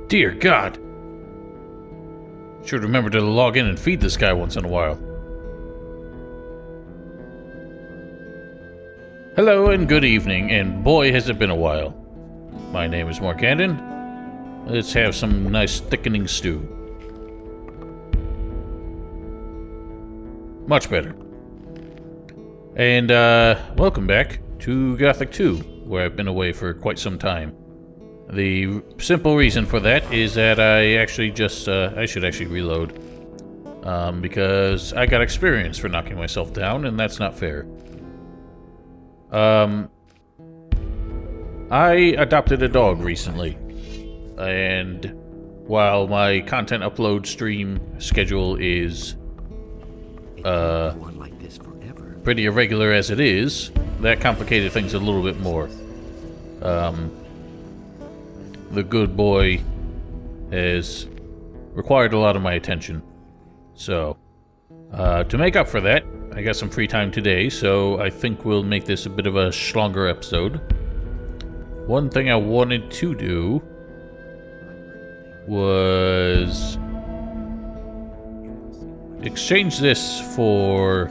Dear God. Should remember to log in and feed this guy once in a while. Hello and good evening, and boy has it been a while. My name is Mark Andon. Let's have some nice thickening stew. Much better. And, welcome back to Gothic II, where I've been away for quite some time. The simple reason for that is that I actually just, I should actually reload. Because I got experience for knocking myself down, and that's not fair. I adopted a dog recently, and while my content upload stream schedule is pretty irregular as it is, that complicated things a little bit more. The good boy has required a lot of my attention, so to make up for that, I got some free time today, so I think we'll make this a bit of a longer episode. One thing I wanted to do was exchange this for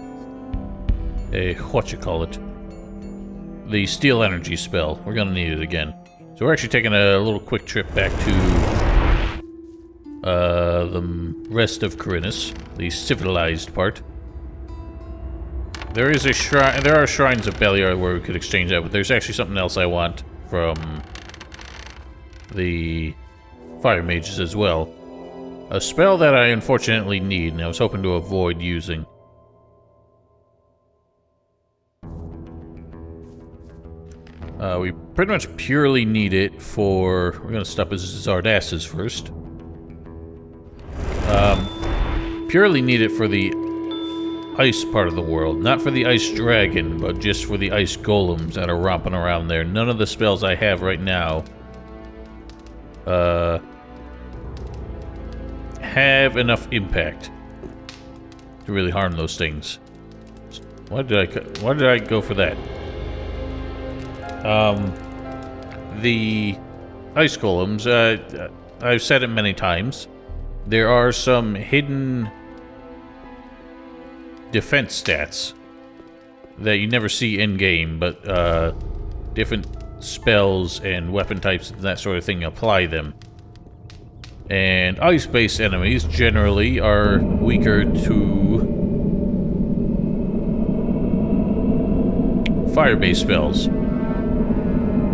a, the steel energy spell. We're gonna need it again. So we're actually taking a little quick trip back to the rest of Innos, the civilized part. There is a shrine. There are shrines of Beliar where we could exchange that, but there's actually something else I want from the fire mages as well. A spell that I unfortunately need, and I was hoping to avoid using. We pretty much purely need it for... We're gonna stop at Zardas's first. Purely need it for the ice part of the world. Not for the ice dragon, but just for the ice golems that are romping around there. None of the spells I have right now have enough impact to really harm those things. Why did I go for that? The ice golems, I've said it many times, there are some hidden defense stats that you never see in-game, but different spells and weapon types and that sort of thing apply them. And ice-based enemies generally are weaker to fire-based spells.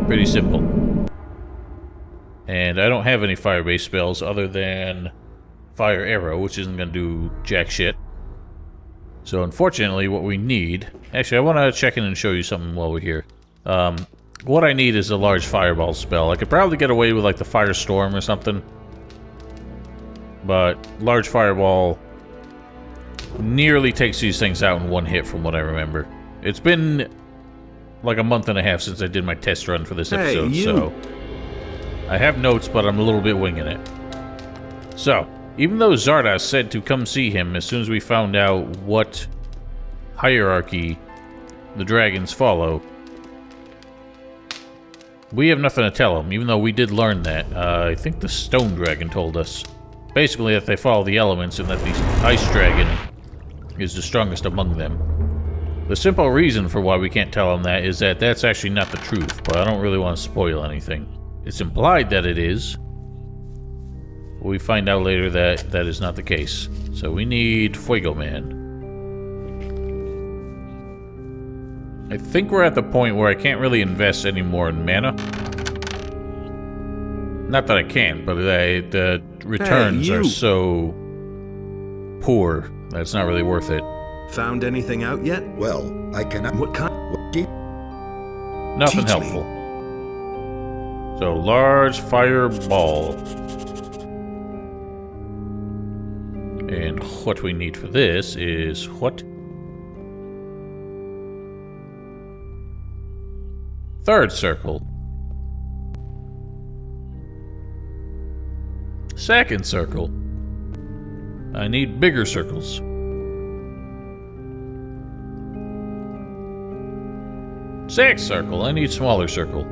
Pretty simple. And I don't have any fire-based spells other than Fire Arrow, which isn't going to do jack shit. So unfortunately, what we need... Actually, I want to check in and show you something while we're here. What I need is a large fireball spell. I could probably get away with, like, the Firestorm or something. But large fireball nearly takes these things out in one hit from what I remember. It's been like a month and a half since I did my test run for this episode, so... I have notes, but I'm a little bit winging it. So, even though Zardas said to come see him as soon as we found out what hierarchy the dragons follow, we have nothing to tell him, even though we did learn that. I think the stone dragon told us. Basically, that they follow the elements and that the ice dragon is the strongest among them. The simple reason for why we can't tell him that is that that's actually not the truth, but I don't really want to spoil anything. It's implied that it is. We find out later that that is not the case. So we need Fuego Man. I think we're at the point where I can't really invest any more in mana. Not that I can't, but the returns are so poor that it's not really worth it. Found anything out yet? Well, I cannot... What kind? Nothing helpful. So, large fireball. And what we need for this is what? Third circle. Second circle. I need bigger circles. Sixth circle. I need smaller circle.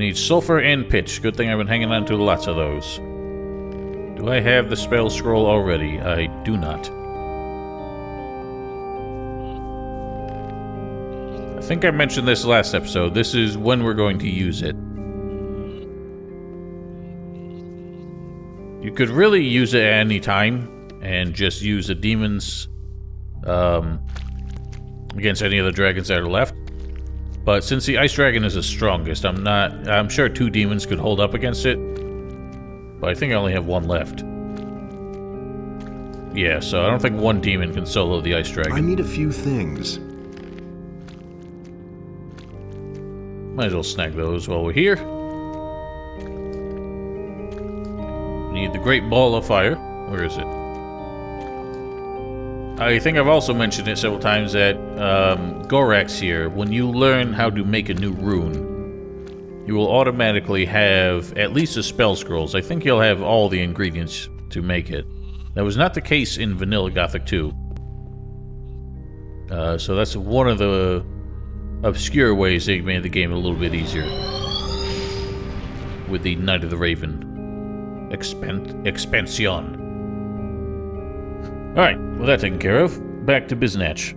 need sulfur and pitch. Good thing I've been hanging on to lots of those. Do I have the spell scroll already? I do not. I think I mentioned this last episode. This is when we're going to use it. You could really use it at any time and just use the demons against any of the dragons that are left. But since the ice dragon is the strongest, I'm sure 2 demons could hold up against it. But I think I only have 1 left. Yeah, so I don't think 1 demon can solo the ice dragon. I need a few things. Might as well snag those while we're here. Need the Great Ball of Fire. Where is it? I think I've also mentioned it several times that Gorax here, when you learn how to make a new rune, you will automatically have at least the spell scrolls. I think you'll have all the ingredients to make it. That was not the case in Vanilla Gothic 2. So that's one of the obscure ways they made the game a little bit easier. With the Knight of the Raven expansion. Alright, with that taken care of, back to Biznatch.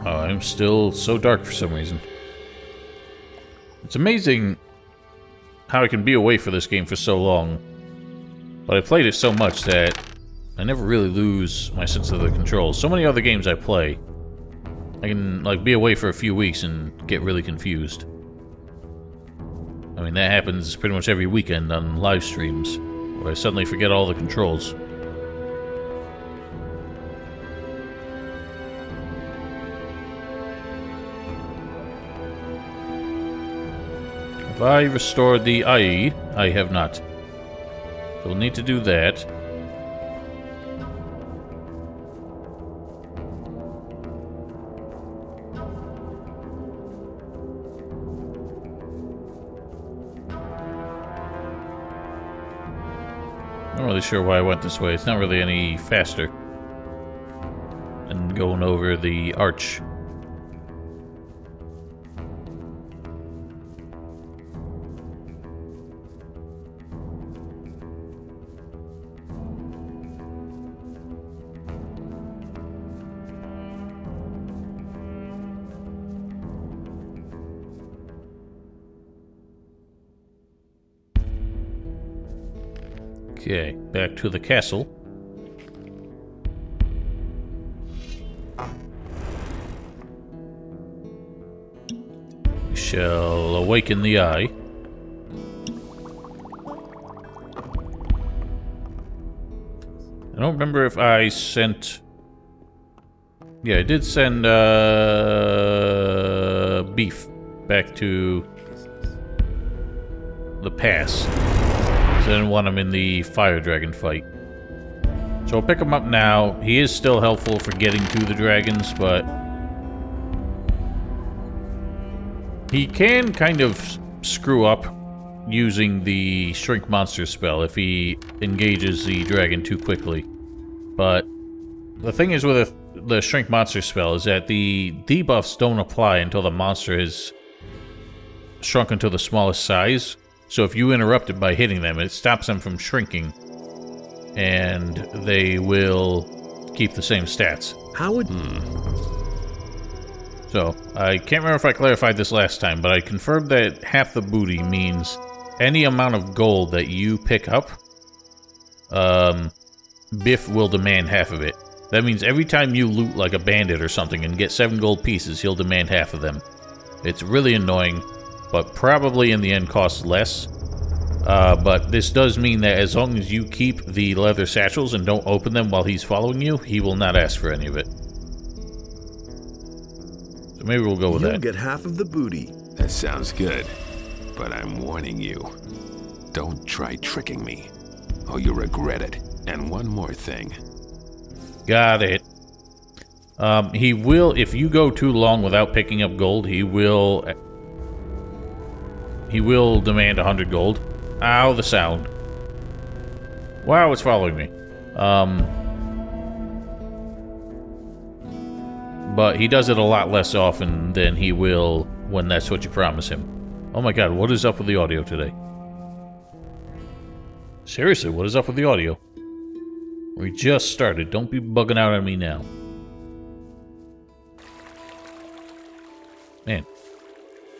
Oh, I'm still so dark for some reason. It's amazing how I can be away for this game for so long, but I played it so much that I never really lose my sense of the controls. So many other games I play, I can, like, be away for a few weeks and get really confused. I mean, that happens pretty much every weekend on live streams, where I suddenly forget all the controls. Have I restored the IE? I have not. So we'll need to do that. I'm not really sure why I went this way. It's not really any faster than going over the arch. Okay, back to the castle. We shall awaken the eye. I don't remember if I sent... Yeah, I did send Beef back to the pass. I didn't want him in the fire dragon fight. So I'll pick him up now. He is still helpful for getting to the dragons, but he can kind of screw up using the shrink monster spell if he engages the dragon too quickly. But the thing is with the shrink monster spell is that the debuffs don't apply until the monster is shrunken to the smallest size. So if you interrupt it by hitting them, it stops them from shrinking, and they will keep the same stats. How would... So, I can't remember if I clarified this last time, but I confirmed that half the booty means any amount of gold that you pick up, Biff will demand half of it. That means every time you loot like a bandit or something and get 7 gold pieces, he'll demand half of them. It's really annoying, but probably in the end costs less. But this does mean that as long as you keep the leather satchels and don't open them while he's following you, he will not ask for any of it. So maybe we'll go with that. You'll get half of the booty. That sounds good, but I'm warning you. Don't try tricking me, or you'll regret it. And one more thing. Got it. He will, if you go too long without picking up gold, he will demand 100 gold. Ow, the sound. Wow, it's following me. But he does it a lot less often than he will when that's what you promise him. Oh my god, what is up with the audio today? Seriously, what is up with the audio? We just started. Don't be bugging out on me now. Man,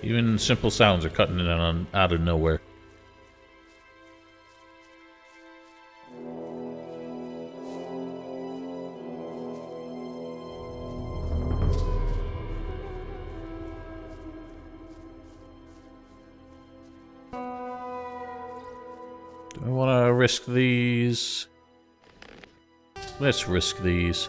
even simple sounds are cutting in on out of nowhere. Do I want to risk these? Let's risk these.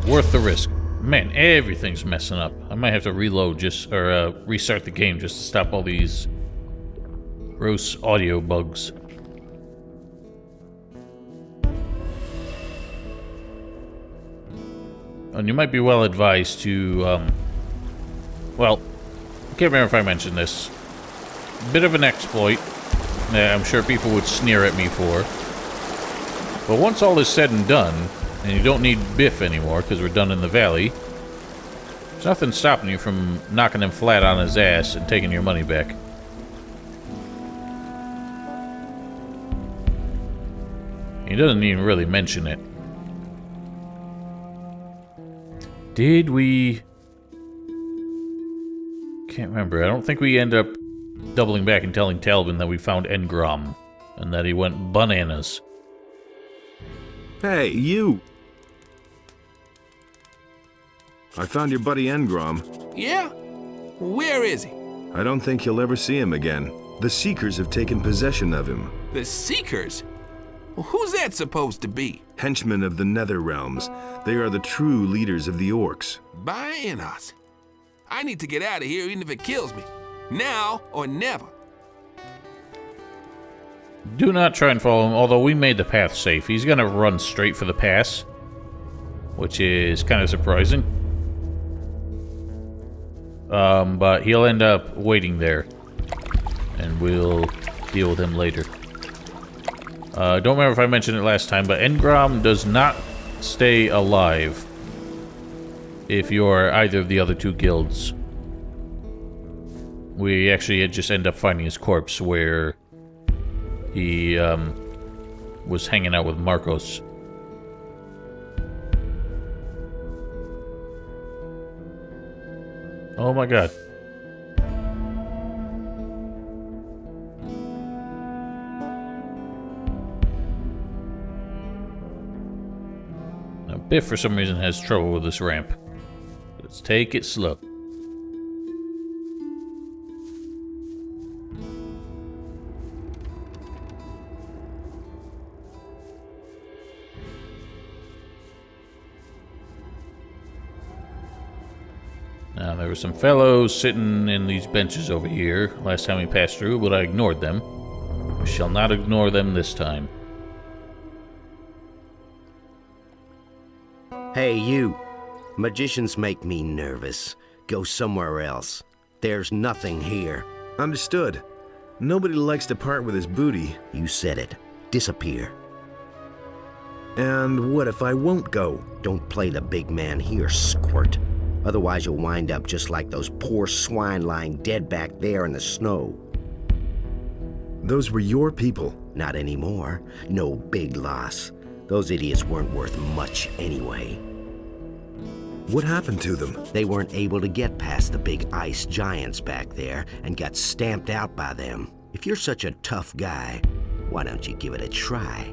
Worth the risk. Man, everything's messing up. I might have to reload or restart the game just to stop all these gross audio bugs. And you might be well advised to, well, I can't remember if I mentioned this. Bit of an exploit that I'm sure people would sneer at me for. But once all is said and done, and you don't need Biff anymore because we're done in the valley, there's nothing stopping you from knocking him flat on his ass and taking your money back. He doesn't even really mention it. Did we... Can't remember. I don't think we end up doubling back and telling Talbin that we found Engrom and that he went bananas. Hey, you! I found your buddy Engrom. Yeah? Where is he? I don't think you'll ever see him again. The Seekers have taken possession of him. The Seekers? Well, who's that supposed to be? Henchmen of the Nether Realms. They are the true leaders of the Orcs. By Innos. I need to get out of here even if it kills me. Now or never. Do not try and follow him, although we made the path safe. He's gonna run straight for the pass, which is kind of surprising. But he'll end up waiting there, and we'll deal with him later. Don't remember if I mentioned it last time, but Engrom does not stay alive if you're either of the other two guilds. We actually just end up finding his corpse where he was hanging out with Marcos. Oh my god. Now Biff for some reason has trouble with this ramp. Let's take it slow. Now, there were some fellows sitting in these benches over here last time we passed through, but I ignored them. We shall not ignore them this time. Hey, you. Magicians make me nervous. Go somewhere else. There's nothing here. Understood. Nobody likes to part with his booty. You said it. Disappear. And what if I won't go? Don't play the big man here, squirt. Otherwise you'll wind up just like those poor swine lying dead back there in the snow. Those were your people. Not anymore. No big loss. Those idiots weren't worth much anyway. What happened to them? They weren't able to get past the big ice giants back there and got stamped out by them. If you're such a tough guy, why don't you give it a try?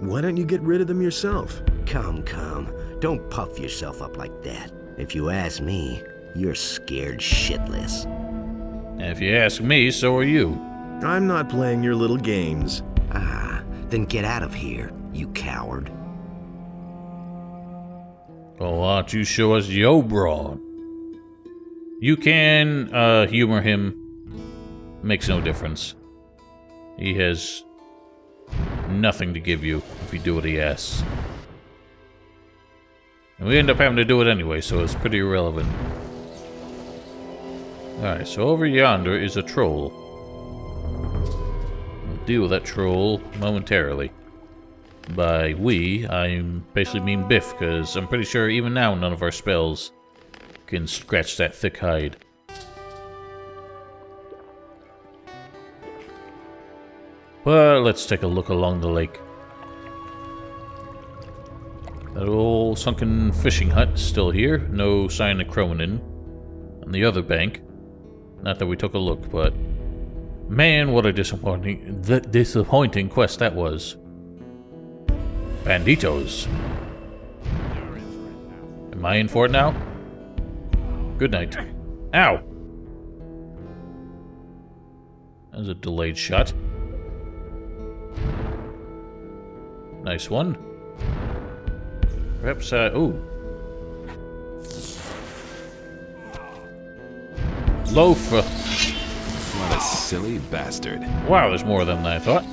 Why don't you get rid of them yourself? Come. Don't puff yourself up like that. If you ask me, you're scared shitless. And if you ask me, so are you. I'm not playing your little games. Ah, then get out of here, you coward. Well, why don't you show us yo broad? You can humor him. Makes no difference. He has nothing to give you if you do what he asks. And we end up having to do it anyway, so it's pretty irrelevant. Alright, so over yonder is a troll. We'll deal with that troll momentarily. By we, I basically mean Biff, because I'm pretty sure even now none of our spells can scratch that thick hide. Well, let's take a look along the lake. That old sunken fishing hut is still here. No sign of Cronin. On the other bank. Not that we took a look, but... Man, what a disappointing quest that was. Banditos. Am I in for it now? Good night. Ow! That was a delayed shot. Nice one. Perhaps, ooh. Loaf. What a silly bastard. Wow, there's more of them than I thought.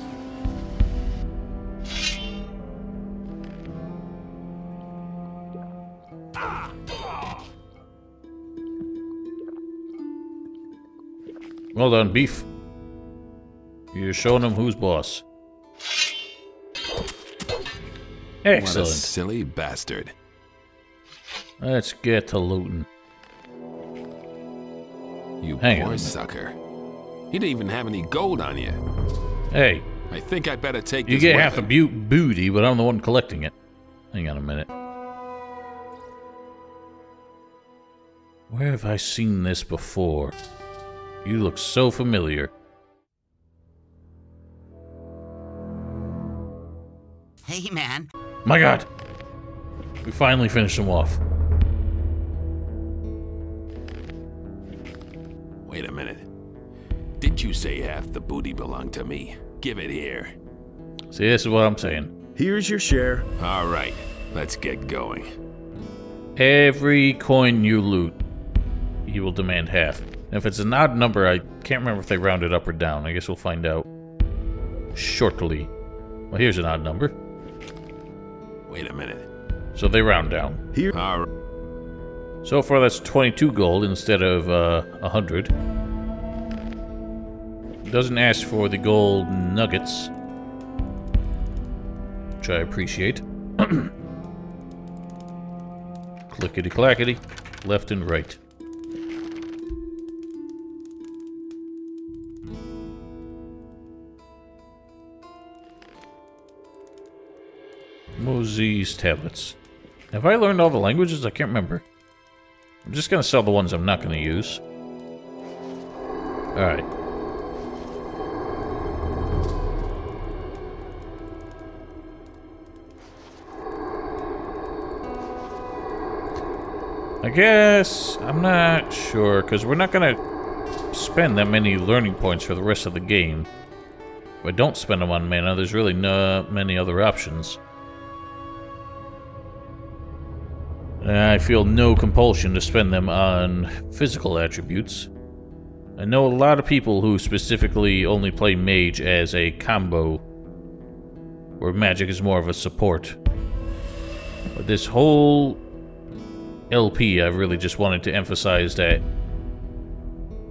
Well done, Beef. You're showing them who's boss. Excellent. What a silly bastard. Let's get to looting. You Hang poor on. sucker. You didn't even have any gold on you. Hey, I think I better take you this get half the weapon. booty, but I'm the one collecting it. Hang on a minute. Where have I seen this before? You look so familiar. Hey, man. My God! We finally finished him off. Wait a minute. Did you say half the booty belonged to me? Give it here. See, this is what I'm saying. Here's your share. All right, let's get going. Every coin you loot, he will demand half. And if it's an odd number, I can't remember if they round it up or down. I guess we'll find out shortly. Well, here's an odd number. Wait a minute. So they round down. Here. All right. So far, that's 22 gold instead of 100. Doesn't ask for the gold nuggets, which I appreciate. Clickety-clackety, left and right. Moses tablets. Have I learned all the languages? I can't remember. I'm just gonna sell the ones I'm not gonna use. Alright. I guess I'm not sure, because we're not gonna spend that many learning points for the rest of the game. If I don't spend them on mana, there's really not many other options. I feel no compulsion to spend them on physical attributes. I know a lot of people who specifically only play mage as a combo, where magic is more of a support. But this whole LP, I've really just wanted to emphasize that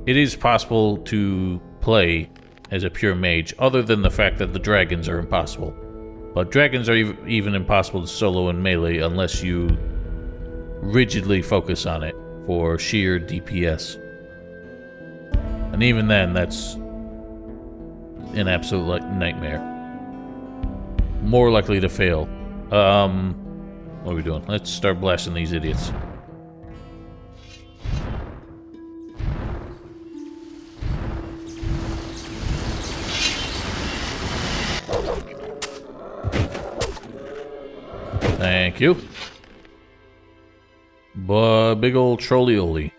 it is possible to play as a pure mage, other than the fact that the dragons are impossible. But dragons are even impossible to solo in melee unless you rigidly focus on it for sheer DPS. And even then, that's an absolute nightmare. More likely to fail. What are we doing? Let's start blasting these idiots. Thank you. Big ol' trolley-oly.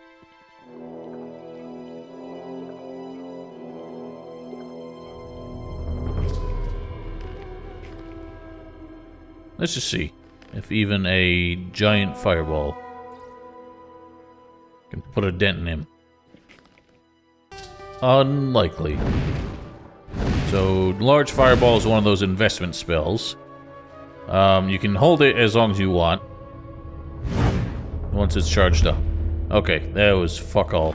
Let's just see if even a giant fireball can put a dent in him. Unlikely. So, large fireball is one of those investment spells. You can hold it as long as you want. Once it's charged up. Okay, that was fuck all.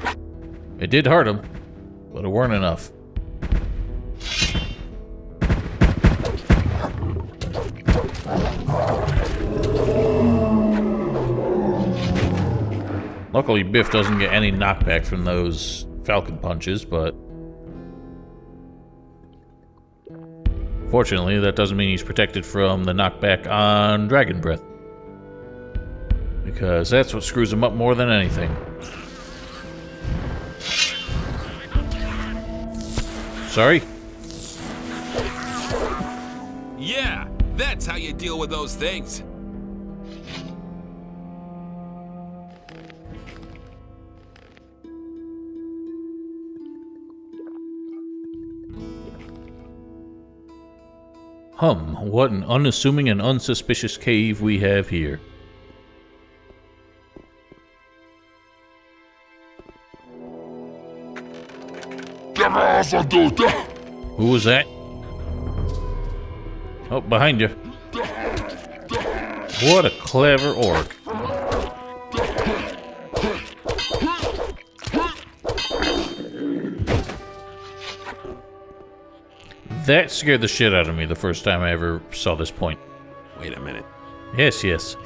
It did hurt him, but it weren't enough. Luckily, Biff doesn't get any knockback from those falcon punches, but... Fortunately, that doesn't mean he's protected from the knockback on Dragon Breath. Because that's what screws him up more than anything. Sorry? Yeah, that's how you deal with those things. What an unassuming and unsuspicious cave we have here. Who was that? Oh, behind you. What a clever orc. That scared the shit out of me the first time I ever saw this point. Wait a minute. Yes, yes.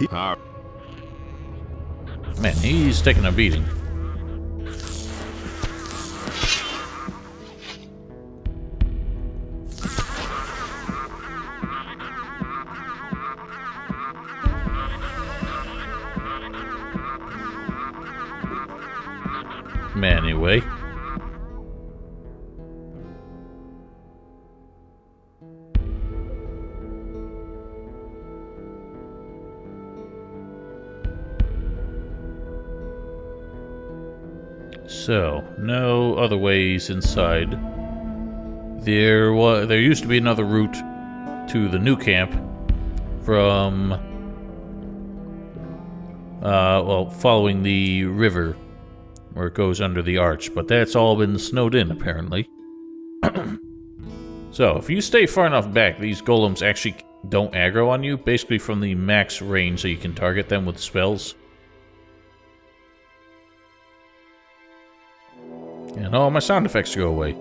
Man, he's taking a beating. Anyway. So, no other ways inside. There used to be another route to the new camp from, following the river where it goes under the arch, but that's all been snowed in, apparently. So, if you stay far enough back, these golems actually don't aggro on you, basically from the max range so you can target them with spells. And all my sound effects go away.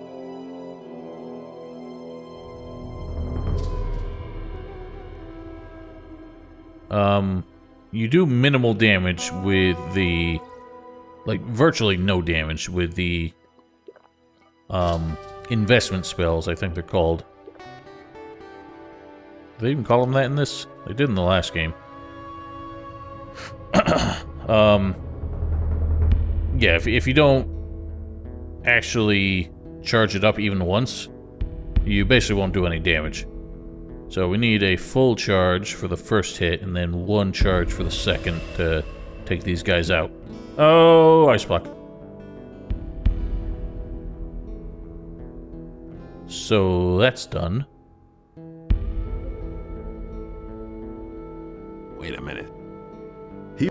You do minimal damage with the... like, virtually no damage with the... investment spells, I think they're called. Do they even call them that in this? They did in the last game. Yeah, if you don't actually charge it up even once, you basically won't do any damage. So we need a full charge for the first hit, and then one charge for the second to take these guys out. Oh, ice block. So that's done. Wait a minute.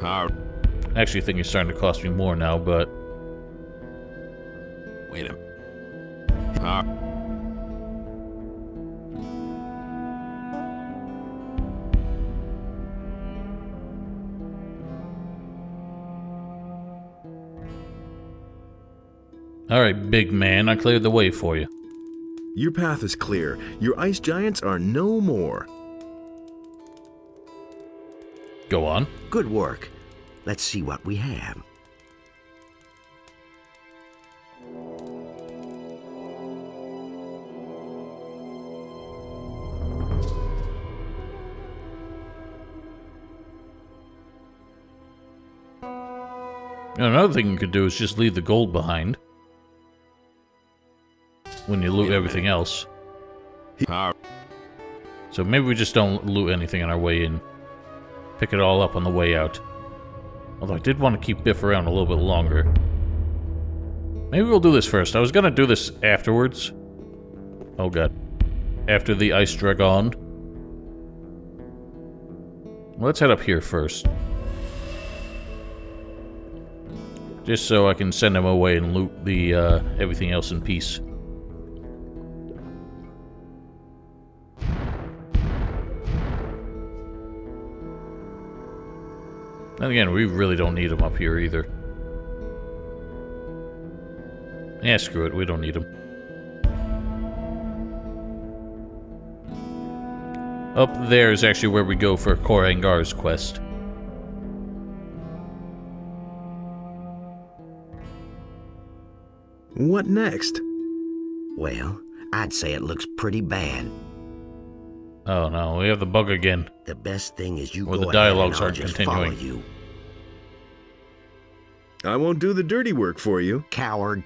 I actually think it's starting to cost me more now, but... Wait a minute. Alright, big man, I cleared the way for you. Your path is clear. Your ice giants are no more. Go on. Good work. Let's see what we have. Another thing you could do is just leave the gold behind when you loot everything else. So maybe we just don't loot anything on our way in. Pick it all up on the way out. Although I did want to keep Biff around a little bit longer. Maybe we'll do this first. I was gonna do this afterwards. Oh god. After the Ice Dragon. Let's head up here first. Just so I can send him away and loot the everything else in peace. And again, we really don't need him up here either. Yeah, screw it. We don't need them. Up there is actually where we go for Korangar's quest. What next? Well, I'd say it looks pretty bad. Oh no, we have the bug again. The best thing is you Well, go the ahead and dialogues I'll aren't just continuing. follow you. I won't do the dirty work for you. Coward.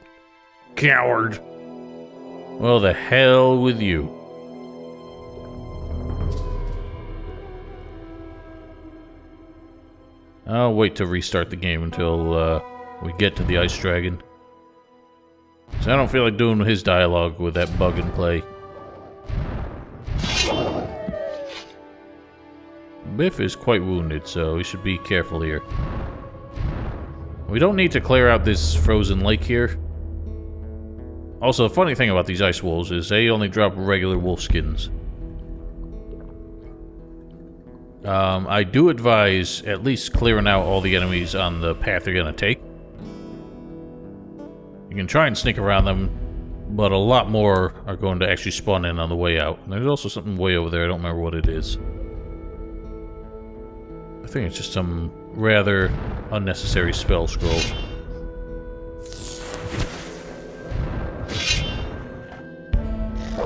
Coward! Well, the hell with you. I'll wait to restart the game until we get to the Ice Dragon. So I don't feel like doing his dialogue with that bug in play. Biff is quite wounded, so we should be careful here. We don't need to clear out this frozen lake here. Also, the funny thing about these ice wolves is they only drop regular wolf skins. I do advise at least clearing out all the enemies on the path you're gonna take. You can try and sneak around them, but a lot more are going to actually spawn in on the way out. And there's also something way over there, I don't remember what it is. I think it's just some rather unnecessary spell scroll.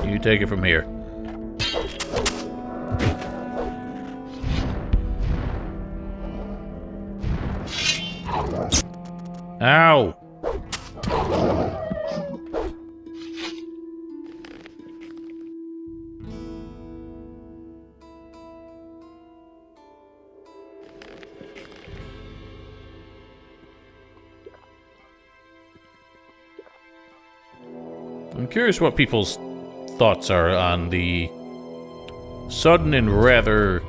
You take it from here. Ow! I'm curious what people's thoughts are on the sudden and rather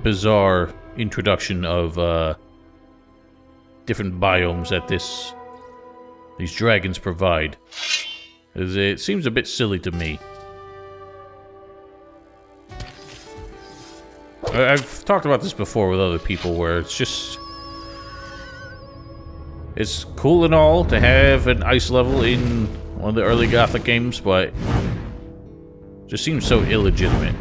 bizarre introduction of different biomes that these dragons provide. It seems a bit silly to me. I've talked about this before with other people where it's cool and all to have an ice level in one of the early Gothic games, but it just seems so illegitimate.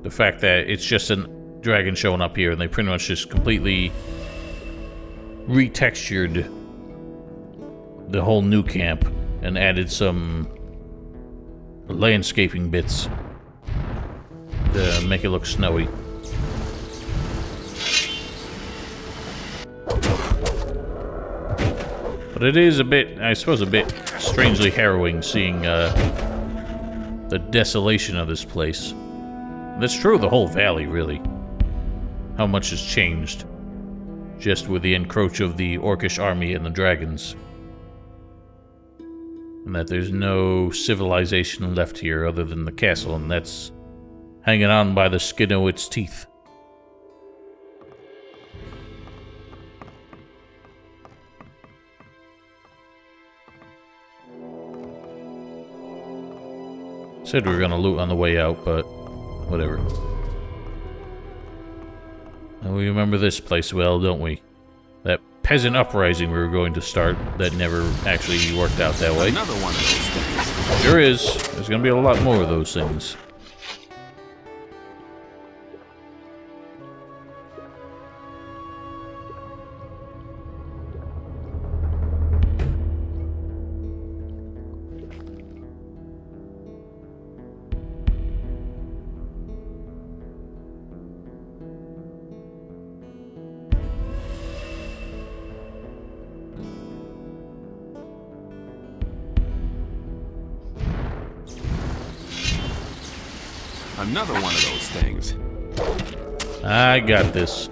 The fact that it's just a dragon showing up here and they pretty much just completely retextured the whole new camp and added some landscaping bits to make it look snowy. But it is a bit, I suppose, a bit strangely harrowing seeing the desolation of this place. That's true of the whole valley, really. How much has changed just with the encroach of the Orcish army and the dragons. And that there's no civilization left here other than the castle, and that's hanging on by the skin of its teeth. Said we were gonna loot on the way out, but whatever. And we remember this place well, don't we? That peasant uprising we were going to start that never actually worked out that way. Another one of those things. Sure is. There's gonna be a lot more of those things. Another one of those things. I got this.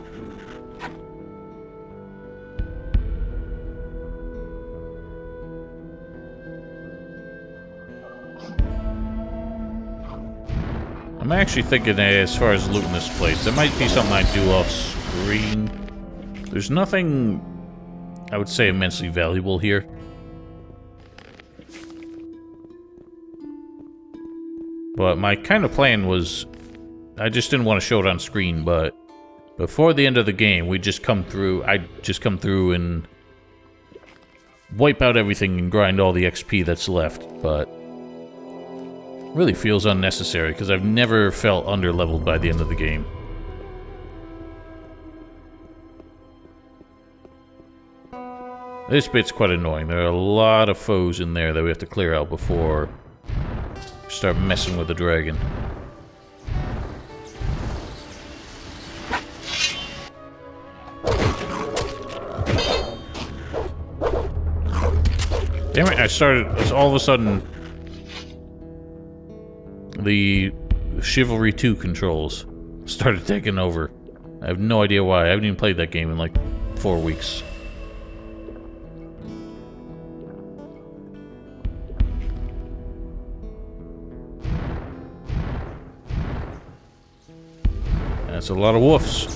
I'm actually thinking as far as looting this place, there might be something I do off screen. There's nothing, I would say, immensely valuable here. But my kind of plan was, I just didn't want to show it on screen, but before the end of the game, I'd just come through and wipe out everything and grind all the XP that's left, but really feels unnecessary because I've never felt underleveled by the end of the game. This bit's quite annoying. There are a lot of foes in there that we have to clear out before we start messing with the dragon. Damn it, I started... all of a sudden... the Chivalry 2 controls started taking over. I have no idea why. I haven't even played that game in like 4 weeks. That's a lot of woofs.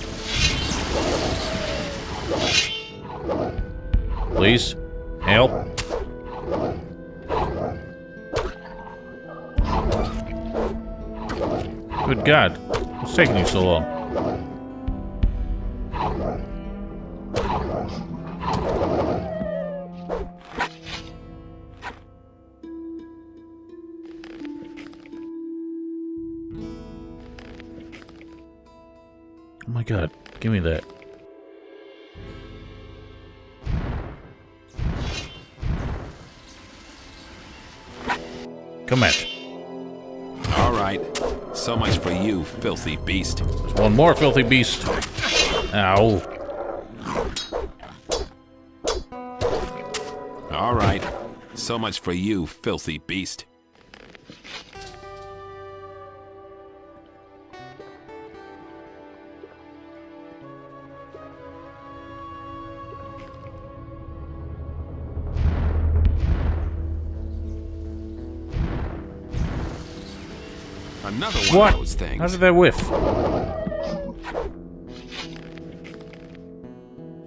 Please, help. Good God, what's taking you so long? Oh my God, give me that. Come at. All right. So much for you, filthy beast. There's one more filthy beast. Ow. All right. So much for you, filthy beast. Another one What? of those things. How did that whiff?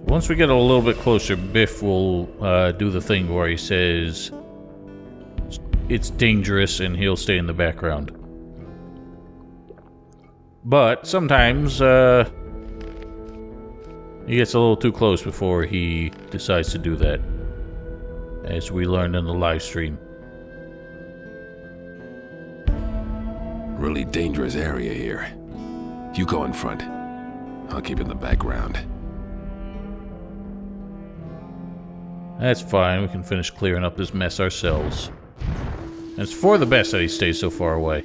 Once we get a little bit closer, Biff will do the thing where he says it's dangerous and he'll stay in the background. But sometimes he gets a little too close before he decides to do that, as we learned in the live stream. Really dangerous area here. You go in front. I'll keep in the background. That's fine, we can finish clearing up this mess ourselves. And it's for the best that he stays so far away.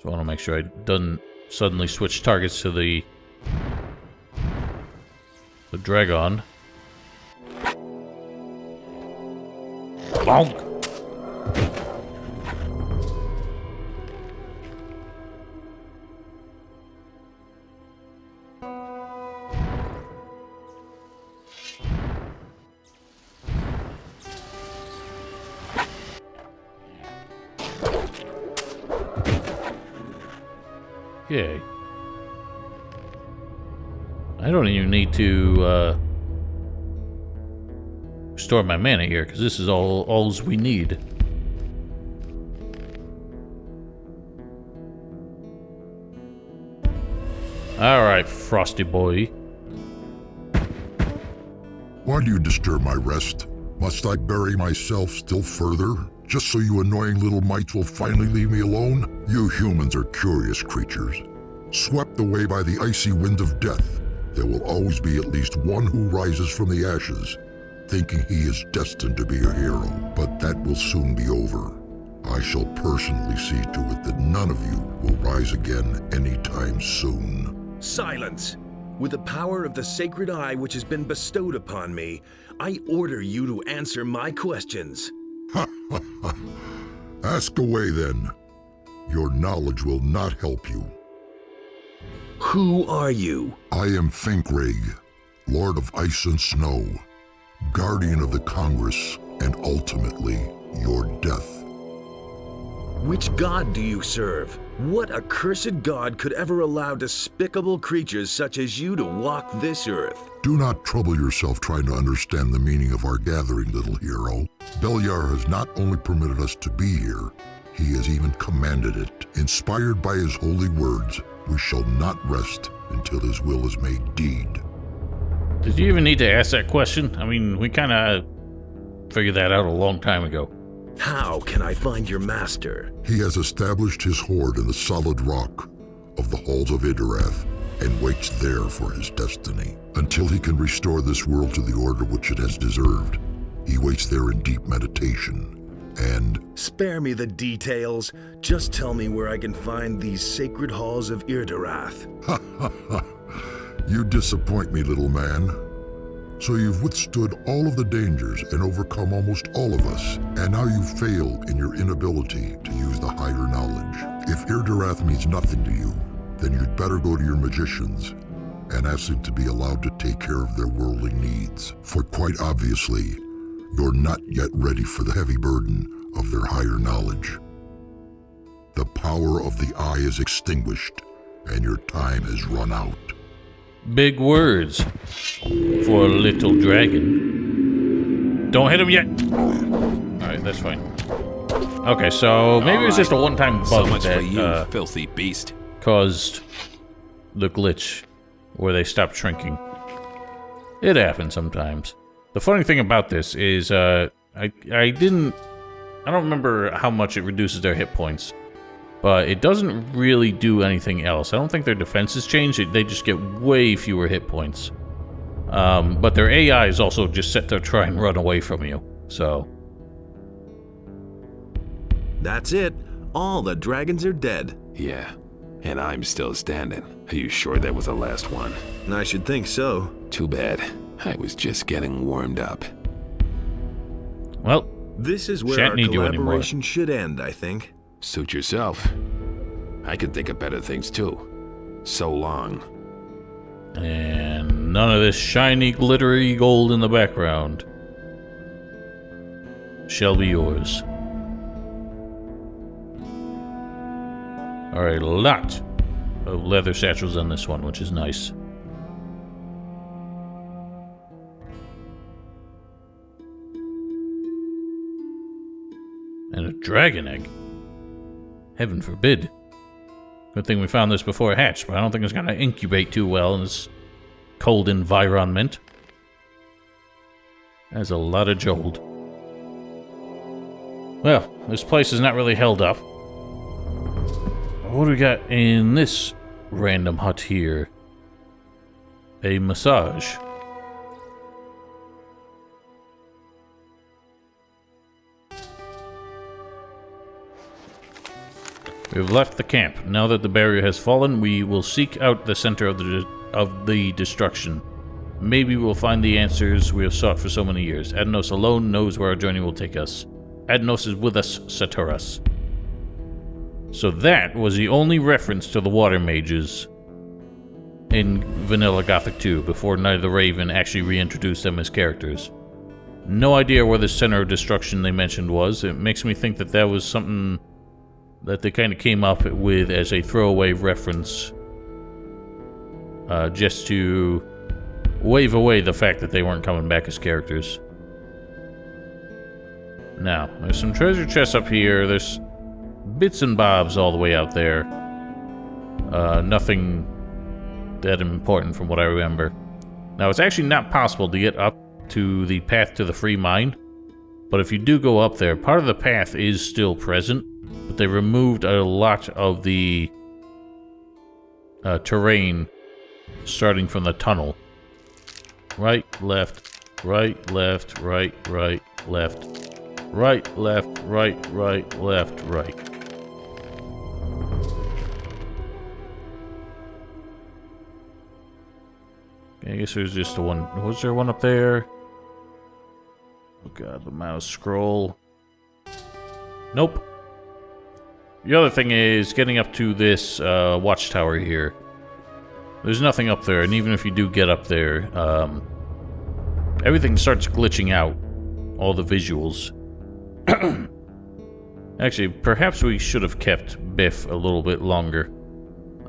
So I want to make sure I don't suddenly switch targets to the Dragon. Bonk! Okay. I don't even need to store my mana here, because this is alls we need. Alright, Frosty boy. Why do you disturb my rest? Must I bury myself still further, just so you annoying little mites will finally leave me alone? You humans are curious creatures. Swept away by the icy wind of death, there will always be at least one who rises from the ashes, thinking he is destined to be a hero. But that will soon be over. I shall personally see to it that none of you will rise again anytime soon. Silence! With the power of the sacred eye which has been bestowed upon me, I order you to answer my questions. Ask away then. Your knowledge will not help you. Who are you? I am Finkrig, Lord of Ice and Snow, Guardian of the Congress, and ultimately, your death. Which god do you serve? What accursed god could ever allow despicable creatures such as you to walk this earth? Do not trouble yourself trying to understand the meaning of our gathering, little hero. Beliar has not only permitted us to be here, he has even commanded it. Inspired by his holy words, we shall not rest until his will is made deed. Did you even need to ask that question? I mean, we kind of figured that out a long time ago. How can I find your master? He has established his hoard in the solid rock of the halls of Idarath and waits there for his destiny. Until he can restore this world to the order which it has deserved, he waits there in deep meditation and... Spare me the details. Just tell me where I can find these sacred halls of Irdarath. You disappoint me, little man. So you've withstood all of the dangers and overcome almost all of us, and now you fail in your inability to use the higher knowledge. If Irdarath means nothing to you, then you'd better go to your magicians and ask them to be allowed to take care of their worldly needs. For quite obviously, you're not yet ready for the heavy burden of their higher knowledge. The power of the eye is extinguished, and your time has run out. Big words for a little dragon. Don't hit him yet. Alright, that's fine. Okay, so maybe it was just a one-time bug So much that for you, filthy beast. caused the glitch where they stopped shrinking. It happens sometimes. The funny thing about this is I don't remember how much it reduces their hit points, but it doesn't really do anything else. I don't think their defenses change. They just get way fewer hit points. But their AI is also just set to try and run away from you. So That's it. All the dragons are dead. Yeah, and I'm still standing. Are you sure that was the last one? I should think so. Too bad. I was just getting warmed up. well, This is where Shan't our need you anymore. collaboration should end, I think. Suit yourself. I can think of better things too. So long. and none of this shiny, glittery gold in the background shall be yours. Alright, a lot of leather satchels on this one, which is nice. And a dragon egg. Heaven forbid. Good thing we found this before it hatched, but I don't think it's going to incubate too well in this cold environment. That's a lot of jold. Well, this place is not really held up. What do we got in this random hut here? A massage. We've left the camp. Now that the barrier has fallen, we will seek out the center of the destruction. Maybe we'll find the answers we have sought for so many years. Innos alone knows where our journey will take us. Innos is with us, Saturas. So that was the only reference to the water mages in Vanilla Gothic 2 before Night of the Raven actually reintroduced them as characters. No idea where the center of destruction they mentioned was. It makes me think that that was something that they kind of came up with as a throwaway reference, just to wave away the fact that they weren't coming back as characters. Now, there's some treasure chests up here. There's bits and bobs all the way out there. Nothing that important from what I remember. Now, it's actually not possible to get up to the path to the free mine, but if you do go up there, part of the path is still present, but they removed a lot of the terrain starting from the tunnel. Right, left, right, left, right, right, left, right, left, right, right, left, right. I guess there's just the one. Was there one up there? Oh god, the mouse scroll. Nope. The other thing is getting up to this watchtower here. There's nothing up there, and even if you do get up there, everything starts glitching out. All the visuals. Actually, perhaps we should have kept Biff a little bit longer.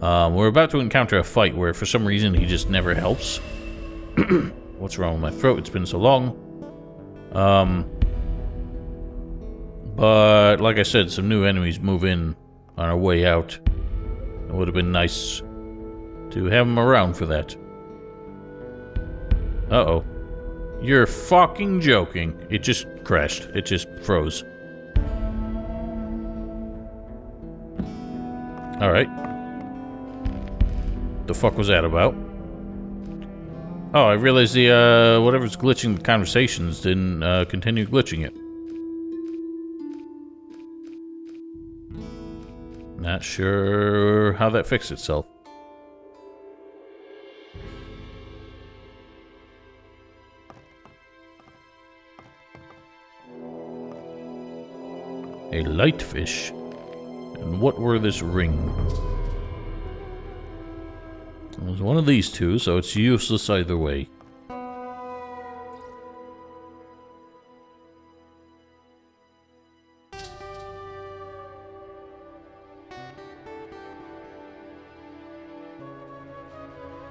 We're about to encounter a fight where for some reason he just never helps. What's wrong with my throat? It's been so long. But like I said, some new enemies move in on our way out. It would have been nice to have him around for that. Uh-oh. You're fucking joking. It just crashed. It just froze. Alright. The fuck was that about? Oh, I realized the, whatever's glitching the conversations didn't, continue glitching it. Not sure how that fixed itself. A light fish. And what were this ring? It was one of these two, so it's useless either way.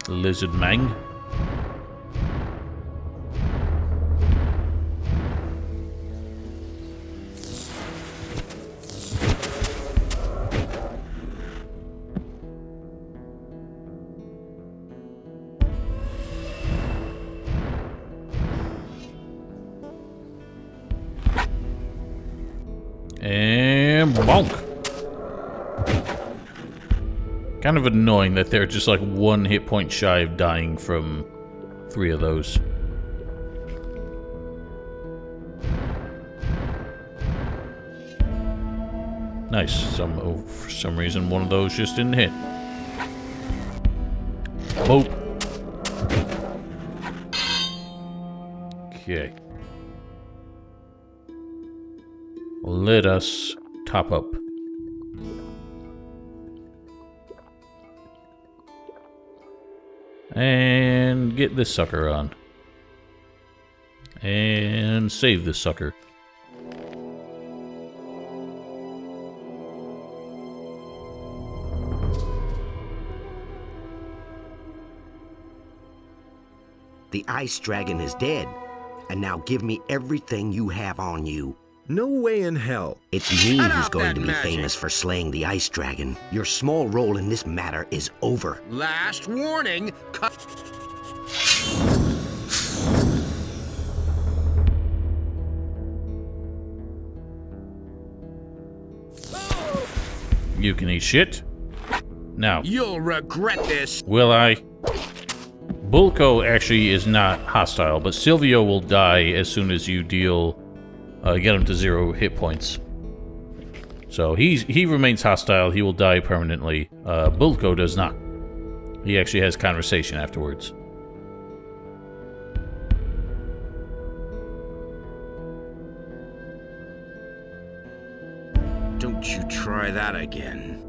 Lizard Mang. And bonk. Kind of annoying that they're just like 1 hit point shy of dying from 3 of those. Nice. For some reason, one of those just didn't hit. Boop. Okay. Let us top up. And get this sucker on. And save this sucker. The ice dragon is dead. And now give me everything you have on you. No way in hell. It's me Cut who's out going that to be magic. famous for slaying the ice dragon. Your small role in this matter is over. Last warning. Cut. You can eat shit. Now, You'll regret this. will I? Bulko actually is not hostile, but Silvio will die as soon as you deal, get him to 0 hit points. So he remains hostile. He will die permanently. Bulko does not. He actually has conversation afterwards. Don't you try that again.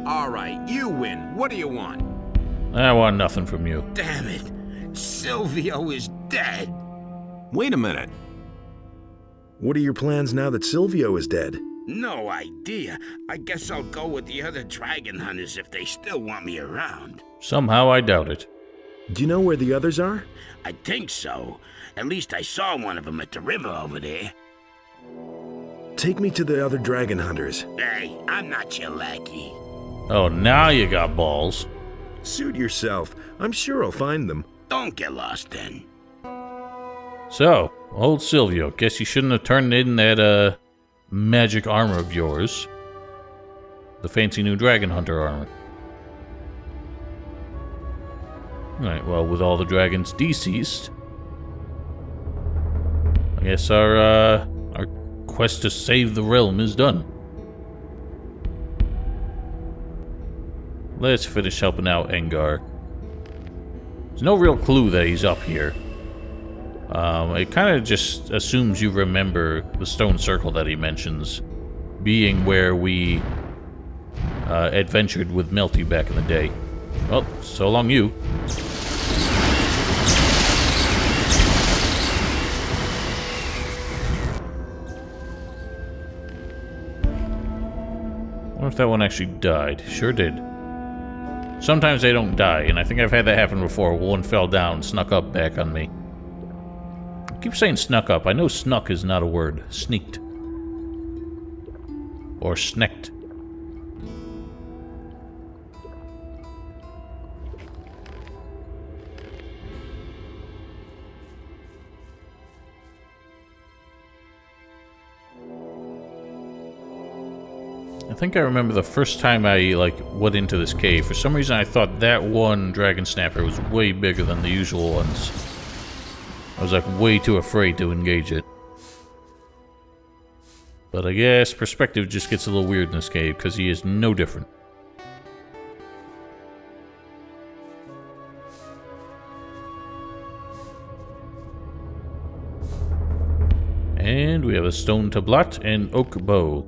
All right, you win. What do you want? I want nothing from you. Damn it. Silvio is dead. Wait a minute. What are your plans now that Silvio is dead? No idea. I guess I'll go with the other dragon hunters if they still want me around. Somehow I doubt it. Do you know where the others are? I think so. At least I saw one of them at the river over there. Take me to the other dragon hunters. Hey, I'm not your lackey. Oh, now you got balls. Suit yourself. I'm sure I'll find them. Don't get lost then. So, old Silvio, guess you shouldn't have turned in that, magic armor of yours. The fancy new dragon hunter armor. Alright, well, with all the dragons deceased, I guess our quest to save the realm is done. Let's finish helping out Engar. There's no real clue that he's up here. It kind of just assumes you remember the stone circle that he mentions being where we adventured with Melty back in the day. Well, so long you. I wonder if that one actually died. Sure did. Sometimes they don't die, and I think I've had that happen before. One fell down, snuck up back on me. I keep saying snuck up. I know snuck is not a word. Sneaked. Or snecked. I think I remember the first time I, like, went into this cave. For some reason, I thought that one dragon snapper was way bigger than the usual ones. I was, like, way too afraid to engage it. But I guess perspective just gets a little weird in this cave, because he is no different. And we have a stone tablet and oak bow.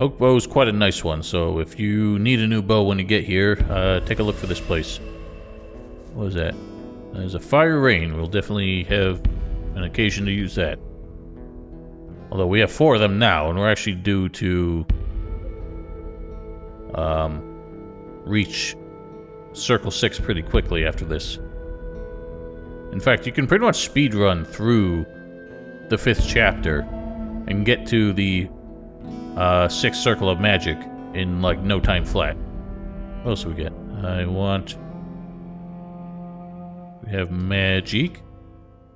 Oak bow is quite a nice one, so if you need a new bow when you get here, take a look for this place. What is that? There's a fire rain. We'll definitely have an occasion to use that. Although we have 4 of them now, and we're actually due to reach Circle 6 pretty quickly after this. In fact, you can pretty much speedrun through the 5th chapter and get to the 6th Circle of Magic in, like, no time flat. What else do we get? We have magic.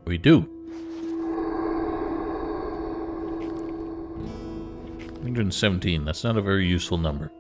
We do. 117. That's not a very useful number.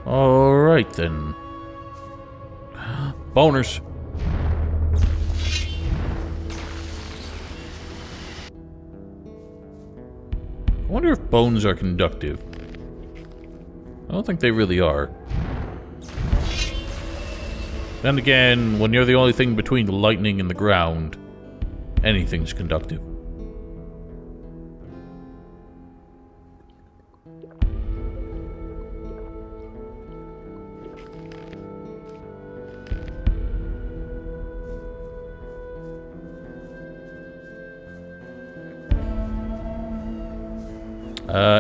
Alright then. Boners. I wonder if bones are conductive. I don't think they really are. Then again, when you're the only thing between the lightning and the ground, anything's conductive.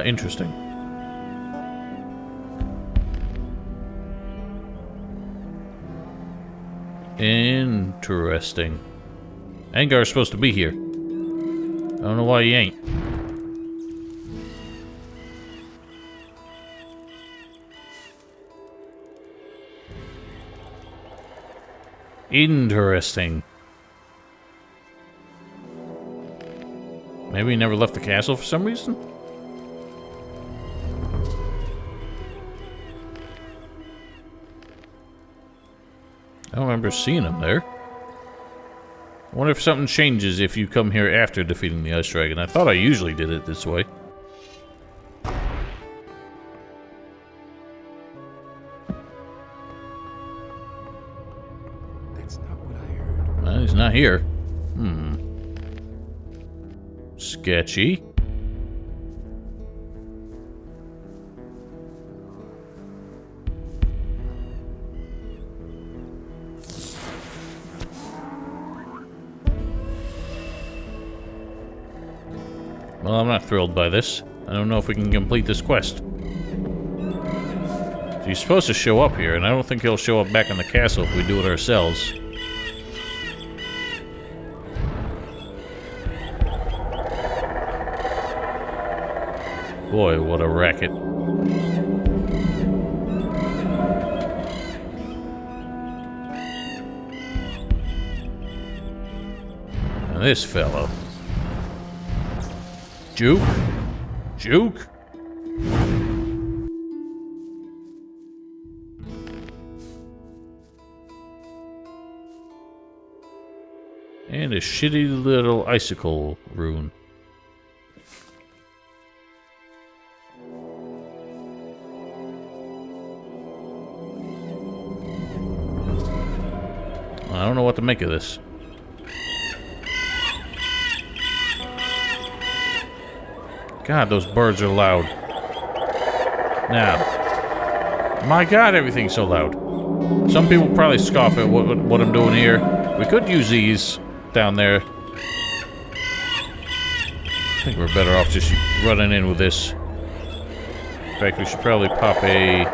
Interesting. Interesting. Angar's supposed to be here. I don't know why he ain't. Interesting. Maybe he never left the castle for some reason? I don't remember seeing him there. I wonder if something changes if you come here after defeating the Ice Dragon. I thought I usually did it this way. That's not what I heard. Well, he's not here. Sketchy. Well, I'm not thrilled by this. I don't know if we can complete this quest. He's supposed to show up here, and I don't think he'll show up back in the castle if we do it ourselves. Boy, what a racket. And this fellow. Juke? Juke? And a shitty little icicle rune. I don't know what to make of this. God, those birds are loud. Now, my God, everything's so loud. Some people probably scoff at what I'm doing here. We could use these down there. think we're better off just running in with this. In fact, we should probably pop a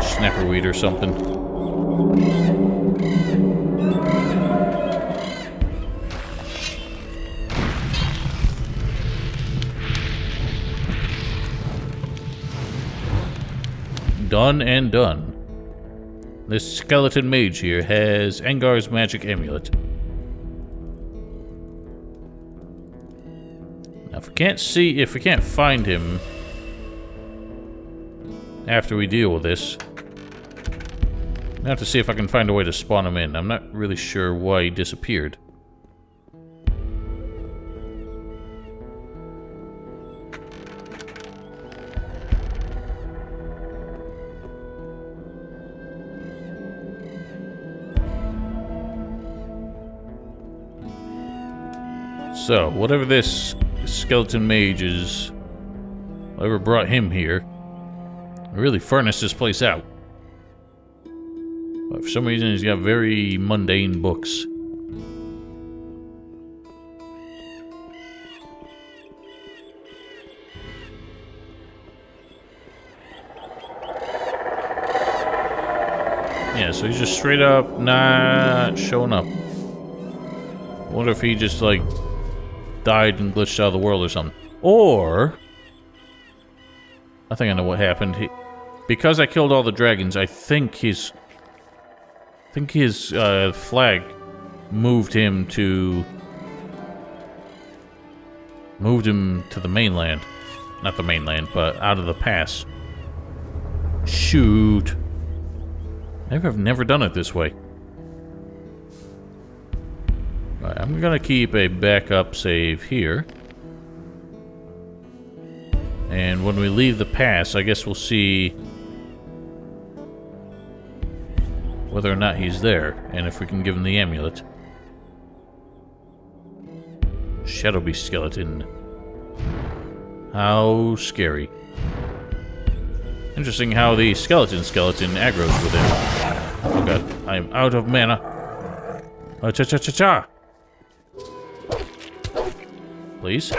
snapperweed or something. Done and done. This skeleton mage here has Angar's magic amulet. Now, if we can't find him after we deal with this, I have to see if I can find a way to spawn him in. I'm not really sure why he disappeared. So, whatever this skeleton mage is, whatever brought him here, really furnace this place out. But for some reason, he's got very mundane books. Yeah, so he's just straight up not showing up. Wonder if he just, like, died and glitched out of the world or something. Or I think I know what happened. Because I killed all the dragons, I think his flag moved him to the mainland. Not the mainland, but out of the pass. Shoot. I've never done it this way. Right, I'm gonna keep a backup save here. And when we leave the pass, I guess we'll see whether or not he's there, and if we can give him the amulet. Shadow Beast skeleton. How scary. Interesting how the skeleton aggroes with him. Oh god, I am out of mana. Oh, cha-cha-cha-cha! Please?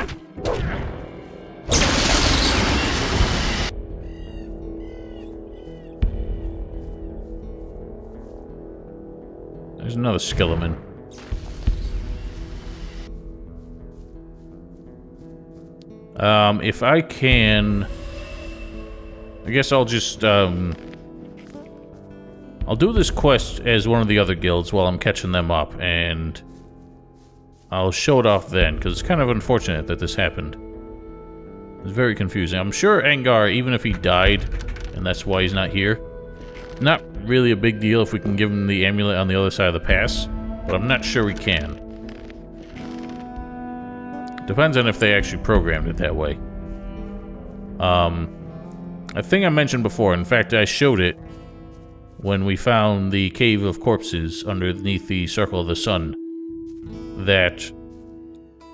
There's another skeleton. If I can... I guess I'll just, I'll do this quest as one of the other guilds while I'm catching them up, and I'll show it off then, because it's kind of unfortunate that this happened. It's very confusing. I'm sure Angar, even if he died, and that's why he's not here, not really a big deal if we can give him the amulet on the other side of the pass, but I'm not sure we can. Depends on if they actually programmed it that way. I think I mentioned before, in fact I showed it when we found the Cave of Corpses underneath the Circle of the Sun, that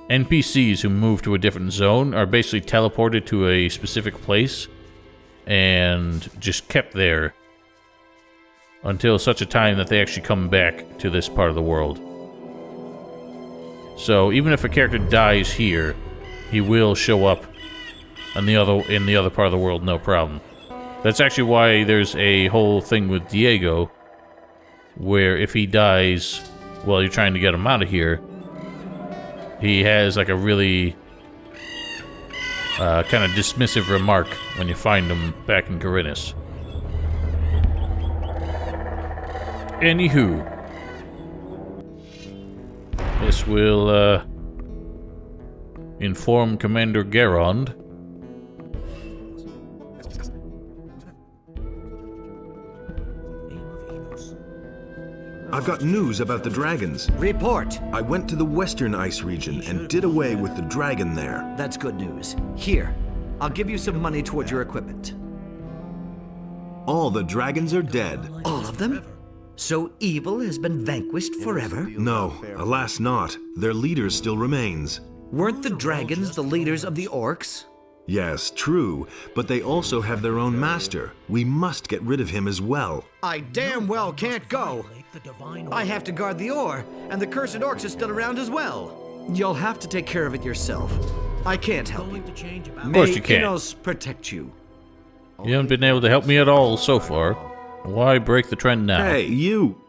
NPCs who move to a different zone are basically teleported to a specific place and just kept there until such a time that they actually come back to this part of the world. So even if a character dies here, he will show up in the other part of the world, no problem. That's actually why there's a whole thing with Diego, where if he dies while you're trying to get him out of here, he has like a really kind of dismissive remark when you find him back in Corinthus. Anywho, this will inform Commander Garond. I've got news about the dragons. Report. I went to the western ice region and did away with the dragon there. That's good news. Here, I'll give you some money toward your equipment. All the dragons are dead. All of them? So evil has been vanquished forever? No, alas not. Their leader still remains. Weren't the dragons the leaders of the orcs? Yes, true, but they also have their own master. We must get rid of him as well. I damn well can't go. I have to guard the ore, and the cursed orcs are still around as well. You'll have to take care of it yourself. I can't help you. Of course you can. May Innos protect you. You haven't been able to help me at all so far. Why break the trend now? Hey, you!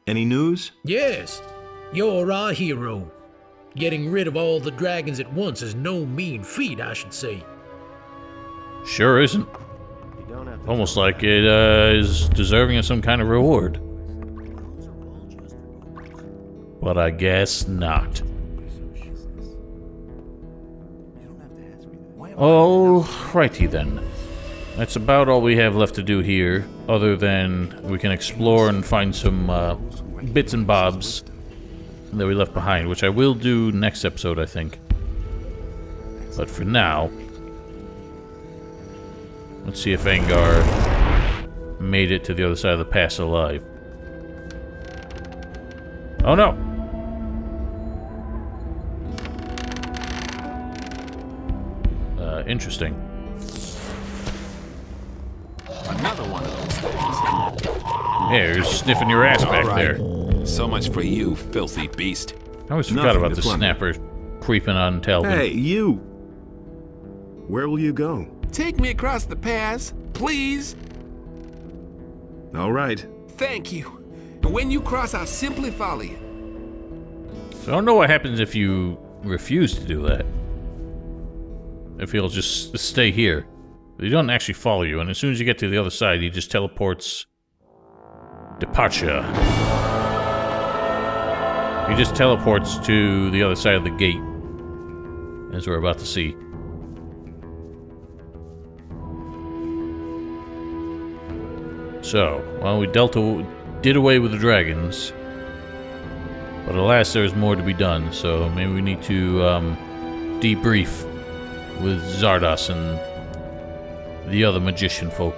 Any news? Yes, you're our hero. Getting rid of all the dragons at once is no mean feat, I should say. Sure isn't. Almost like it is deserving of some kind of reward. But I guess not. Alrighty then. That's about all we have left to do here, other than we can explore and find some bits and bobs that we left behind, which I will do next episode, I think. But for now, let's see if Angar made it to the other side of the pass alive. Oh no! Interesting. Another one of those things. Yeah, you're sniffing your ass back there. So much for you, filthy beast. I always forgot Nothing about to the plunder. snapper creeping on Talbot. Hey, you! Where will you go? Take me across the pass, please. All right. Thank you. And when you cross, I'll simply follow you. So I don't know what happens if you refuse to do that. If he'll just stay here. He doesn't actually follow you, and as soon as you get to the other side, he just teleports... Departure. He just teleports to the other side of the gate, as we're about to see. So, well, we did away with the dragons, but alas, there's more to be done, so maybe we need to debrief with Zardos and the other magician folk.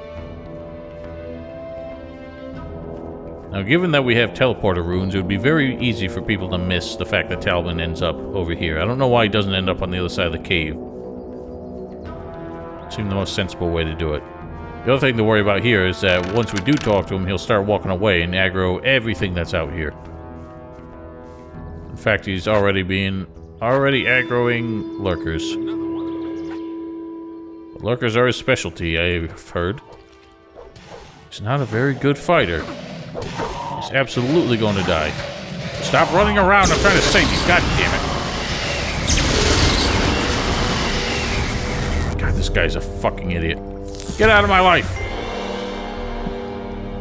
Now, given that we have teleporter runes, it would be very easy for people to miss the fact that Talbot ends up over here. I don't know why he doesn't end up on the other side of the cave. It seemed the most sensible way to do it. The other thing to worry about here is that once we do talk to him, he'll start walking away and aggro everything that's out here. In fact, he's already aggroing lurkers. Lurkers are his specialty, I've heard. He's not a very good fighter. He's absolutely going to die. Stop running around, I'm trying to save you, god damn it. God, this guy's a fucking idiot. Get out of my life!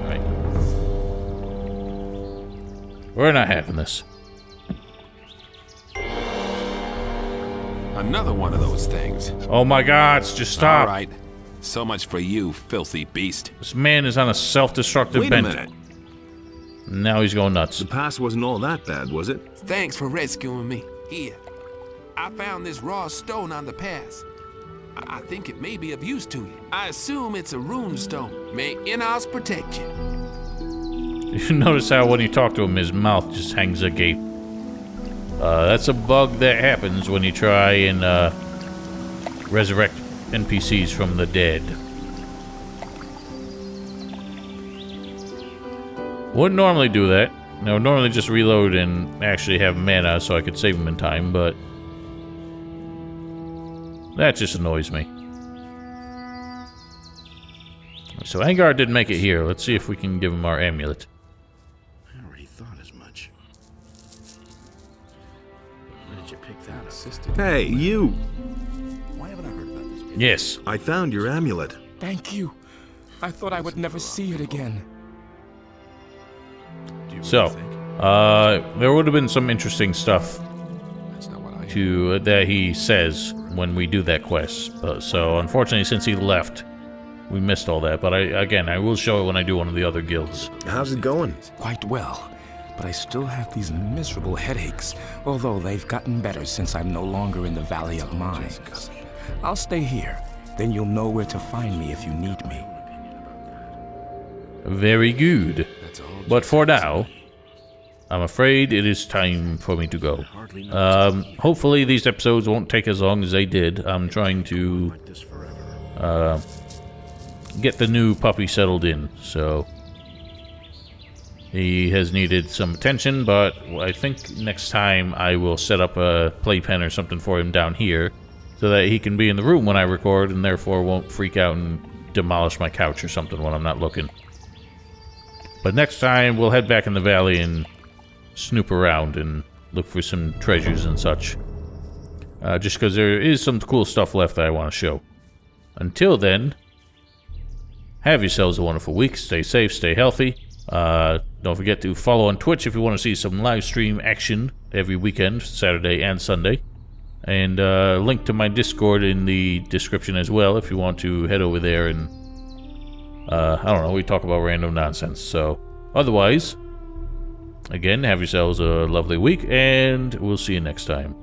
Alright. We're not having this. Another one of those things. Oh my god, just stop. All right. So much for you, filthy beast. This man is on a self-destructive Wait a bent. minute. Now he's going nuts. The pass wasn't all that bad, was it? Thanks for rescuing me. Here, I found this raw stone on the pass. I think it may be of use to you. I assume it's a rune stone. May Innos protect you. You notice how when you talk to him, his mouth just hangs agape. That's a bug that happens when you try and resurrect NPCs from the dead. Wouldn't normally do that. I would normally just reload and actually have mana so I could save him in time, but that just annoys me. So Angar didn't make it here. Let's see if we can give him our amulet. I already thought as much. Where did you pick that up? Hey, you! Why haven't I heard about this? Yes. I found your amulet. Thank you. I thought I would never see it again. So, there would have been some interesting stuff that he says when we do that quest. So, unfortunately, since he left, we missed all that. But I will show it when I do one of the other guilds. How's it going? Quite well, but I still have these miserable headaches, although they've gotten better since I'm no longer in the Valley of Mines. I'll stay here, then you'll know where to find me if you need me. Very good. But for now, I'm afraid it is time for me to go. Hopefully these episodes won't take as long as they did. I'm trying to get the new puppy settled in, so He has needed some attention, but I think next time I will set up a playpen or something for him down here so that he can be in the room when I record and therefore won't freak out and demolish my couch or something when I'm not looking. But next time, we'll head back in the valley and snoop around and look for some treasures and such. Just because there is some cool stuff left that I want to show. Until then, have yourselves a wonderful week. Stay safe, stay healthy. Don't forget to follow on Twitch if you want to see some live stream action every weekend, Saturday and Sunday. And link to my Discord in the description as well if you want to head over there and, I don't know, we talk about random nonsense. So, otherwise, again, have yourselves a lovely week, and we'll see you next time.